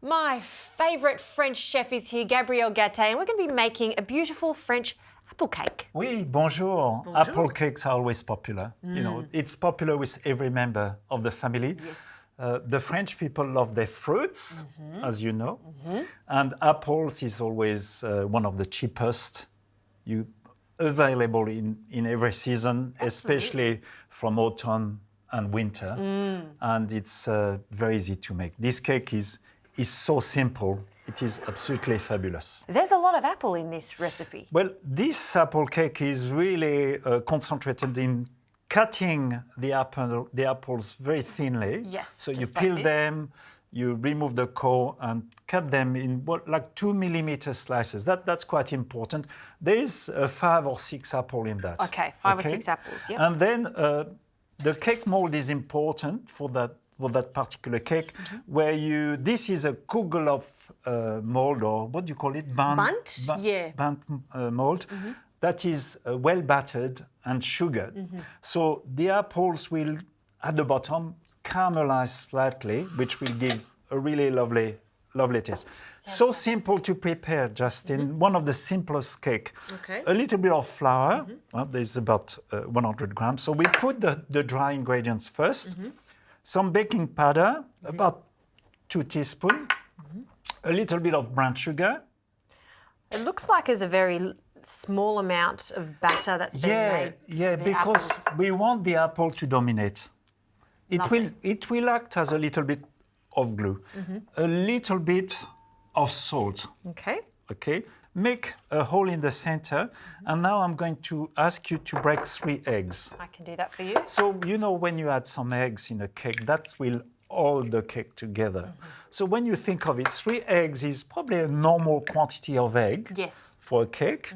My favourite French chef is here, Gabriel Gatte, and we're going to be making a beautiful French apple cake. Oui, bonjour. Apple cakes are always popular. You know, it's popular with every member of the family. Yes. The French people love their fruits, as you know, and apples is always one of the cheapest available in every season, especially from autumn and winter. And it's very easy to make. This cake is so simple. It is absolutely fabulous. There's a lot of apple in this recipe. Well, this apple cake is really concentrated in cutting the apples very thinly. Yes, So you just peel like this. them, you remove the core and cut them in like 2 millimeter slices. That's quite important. There is 5 or 6 apples in that. Okay, 5 or 6 apples, yep. And then the cake mold is important for that particular cake, where this is a Kugelhopf mold, or what do you call it? Bundt? Yeah. Bundt mold. That is well battered and sugared. So the apples will, at the bottom, caramelize slightly, which will give a really lovely taste. So simple to prepare, Justin. One of the simplest cake. Okay. A little bit of flour. Well, there's about 100 grams. So we put the dry ingredients first. Some baking powder, about 2 teaspoons. A little bit of brown sugar. It looks like there's a very small amount of batter that's been made. Yeah, for the because apples. we want the apple to dominate. It will act as a little bit of glue, a little bit of salt. Okay. Okay, make a hole in the center, and now I'm going to ask you to break 3 eggs. I can do that for you. So you know when you add some eggs in a cake, that will hold the cake together. So when you think of it, 3 eggs is probably a normal quantity of egg Yes. for a cake.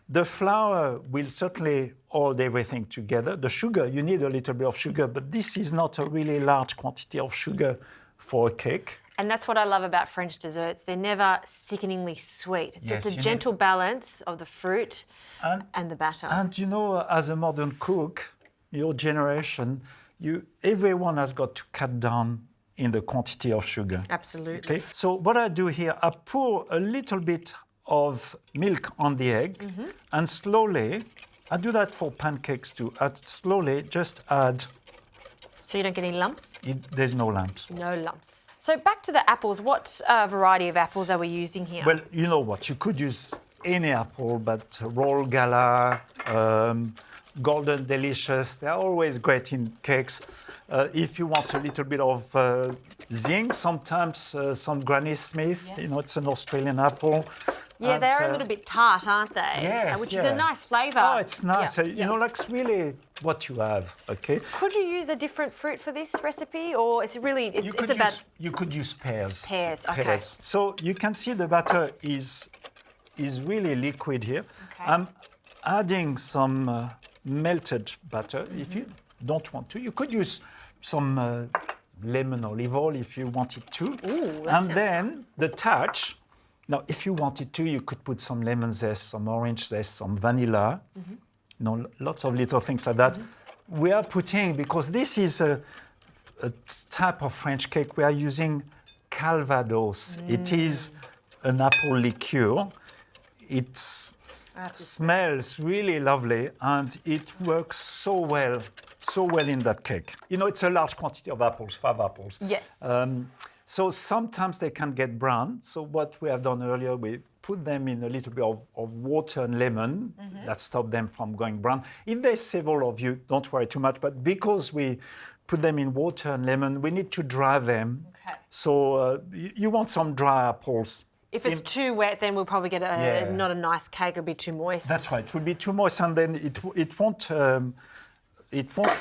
The flour will certainly hold everything together. The sugar, you need a little bit of sugar, but this is not a really large quantity of sugar for a cake. And that's what I love about French desserts. They're never sickeningly sweet. It's Yes, just a you gentle balance of the fruit and the batter. And you know, as a modern cook, your generation, everyone has got to cut down in the quantity of sugar. Absolutely. Okay? So what I do here, I pour a little bit of milk on the egg, and slowly, I do that for pancakes too, slowly just add, So you don't get any lumps? there's no lumps. No lumps. So back to the apples. What variety of apples are we using here? Well, you know what, you could use any apple, but Royal Gala, Golden Delicious, they're always great in cakes. If you want a little bit of zing, sometimes some Granny Smith, you know, it's an Australian apple. Yeah, And, they're a little bit tart, aren't they? Yes, Which is a nice flavour. Oh, it's nice. Yeah, You know, that's really what you have, okay? Could you use a different fruit for this recipe, or is it really, it's about You could use pears. pears? Okay. So you can see the batter is really liquid here. Okay. I'm adding some melted butter. If you don't want to, you could use some lemon olive oil if you wanted to. Ooh, that and sounds then the touch. Now, if you wanted to, you could put some lemon zest, some orange zest, some vanilla. You know, lots of little things like that. We are putting, because this is a type of French cake, we are using Calvados. It is an apple liqueur. It smells really lovely, and it works so well in that cake. You know, it's a large quantity of apples, 5 apples. Yes. So sometimes they can get brown. So what we have done earlier, we put them in a little bit of water and lemon that stop them from going brown. If there's several of you, don't worry too much. But because we put them in water and lemon, we need to dry them. Okay. So you want some dry apples. If it's too wet, then we'll probably get not a nice cake. It'll be too moist. That's right. It will be too moist, and then it won't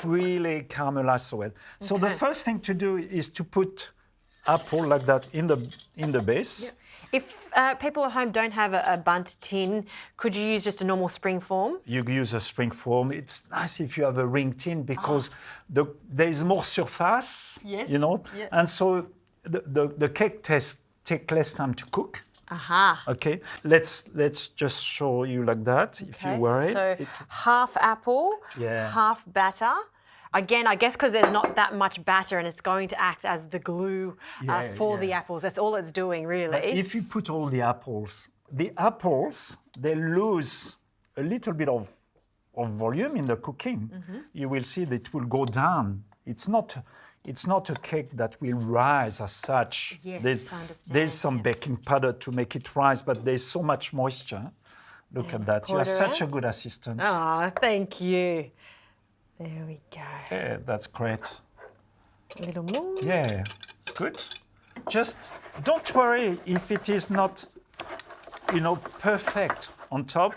really caramelize so well. So the first thing to do is to put apple like that in the base. Yeah. If people at home don't have a Bundt tin, could you use just a normal spring form? You use a spring form. It's nice if you have a ring tin because there is more surface, Yes. you know, Yeah. and so the cake take less time to cook. Aha. Okay, let's just show you like that if you were it. So half apple, Yeah. half batter. Again, I guess because there's not that much batter and it's going to act as the glue for the apples. That's all it's doing, really. But if you put all the apples, they lose a little bit of volume in the cooking. You will see that it will go down. It's not a cake that will rise as such. Yes, I understand. There's some baking powder to make it rise, but there's so much moisture. Look at that. You are such a good assistant. Oh, thank you. There we go. Yeah, that's great. A little more. Yeah, it's good. Just don't worry if it is not, perfect on top.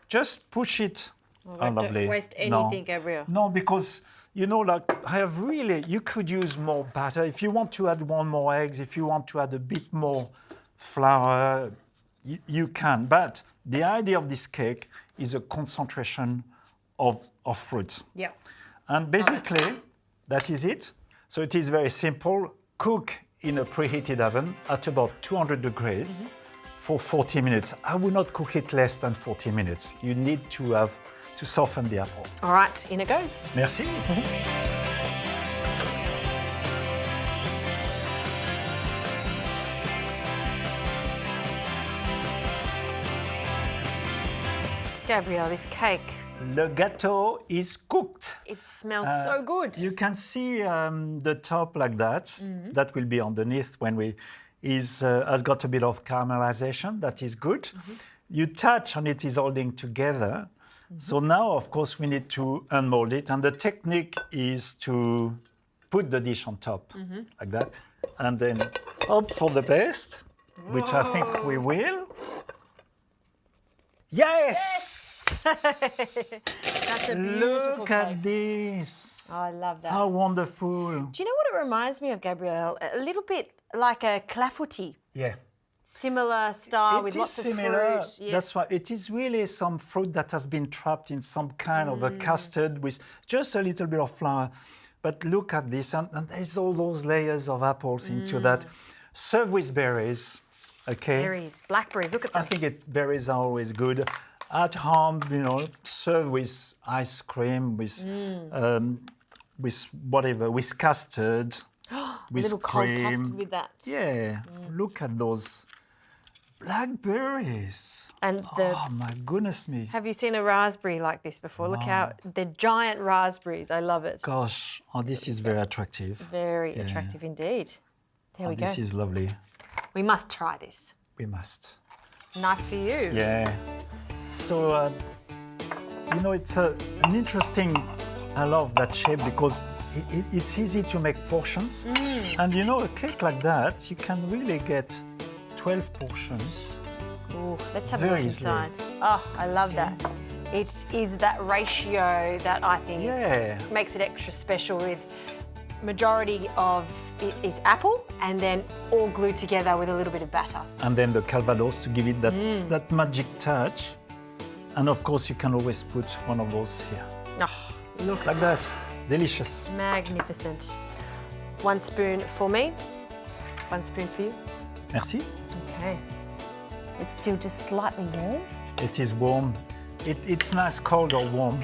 Just push it. Lovely. Don't waste anything, Gabriel. No, because, you could use more batter. If you want to add one more eggs, if you want to add a bit more flour, you can. But the idea of this cake is a concentration of fruits. Yep. And basically, that is it. So it is very simple. Cook in a preheated oven at about 200 degrees for 40 minutes. I would not cook it less than 40 minutes. You need to soften the apple. All right, in it goes. Merci. Gabriel, this cake, Le gâteau is cooked. it smells so good. You can see the top like that. That will be underneath when has got a bit of caramelization. That is good. You touch and it is holding together. So now, of course, we need to unmold it. And the technique is to put the dish on top like that. And then hope for the best, which I think we will. Yes! That's a beautiful Look cake. at this. Oh, I love that. How wonderful. Do you know what it reminds me of, Gabriel? A little bit like a clafoutis. Yeah. Similar style It with is lots similar. of fruit. Yes. That's why it is really some fruit that has been trapped in some kind of a custard with just a little bit of flour. But look at this, and there's all those layers of apples into that. Serve with berries, okay? Berries, blackberries, look at I them. think berries are always good. At home, serve with ice cream, with whatever, with custard, with little cold cream. custard with that. Yeah, look at those blackberries. And Oh my goodness me. have you seen a raspberry like this before? Look how they're giant raspberries. I love it. Gosh, this is very attractive. Very attractive indeed. There we go. This is lovely. We must try this. We must. Knife for you. Yeah. So, it's an interesting, I love that shape because it's easy to make portions. And a cake like that, you can really get 12 portions. Ooh, let's have a Very look easily. inside. Oh, I love that. It is that ratio that I think makes it extra special with majority of it is apple and then all glued together with a little bit of batter. And then the Calvados to give it that magic touch. And of course, you can always put one of those here. Oh, Look like that. Delicious. magnificent. 1 spoon for me, 1 spoon for you. Merci. Okay. It's still just slightly warm. It is warm. It's nice cold or warm.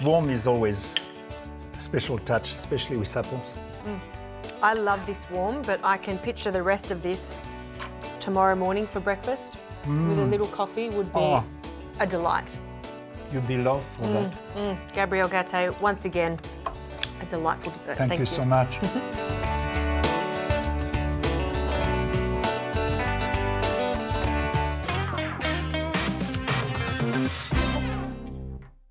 Warm is always a special touch, especially with apples. I love this warm, but I can picture the rest of this tomorrow morning for breakfast with a little coffee would be a delight. You'd be loved for that. Gabriel Gâté, once again, a delightful dessert. Thank you so much.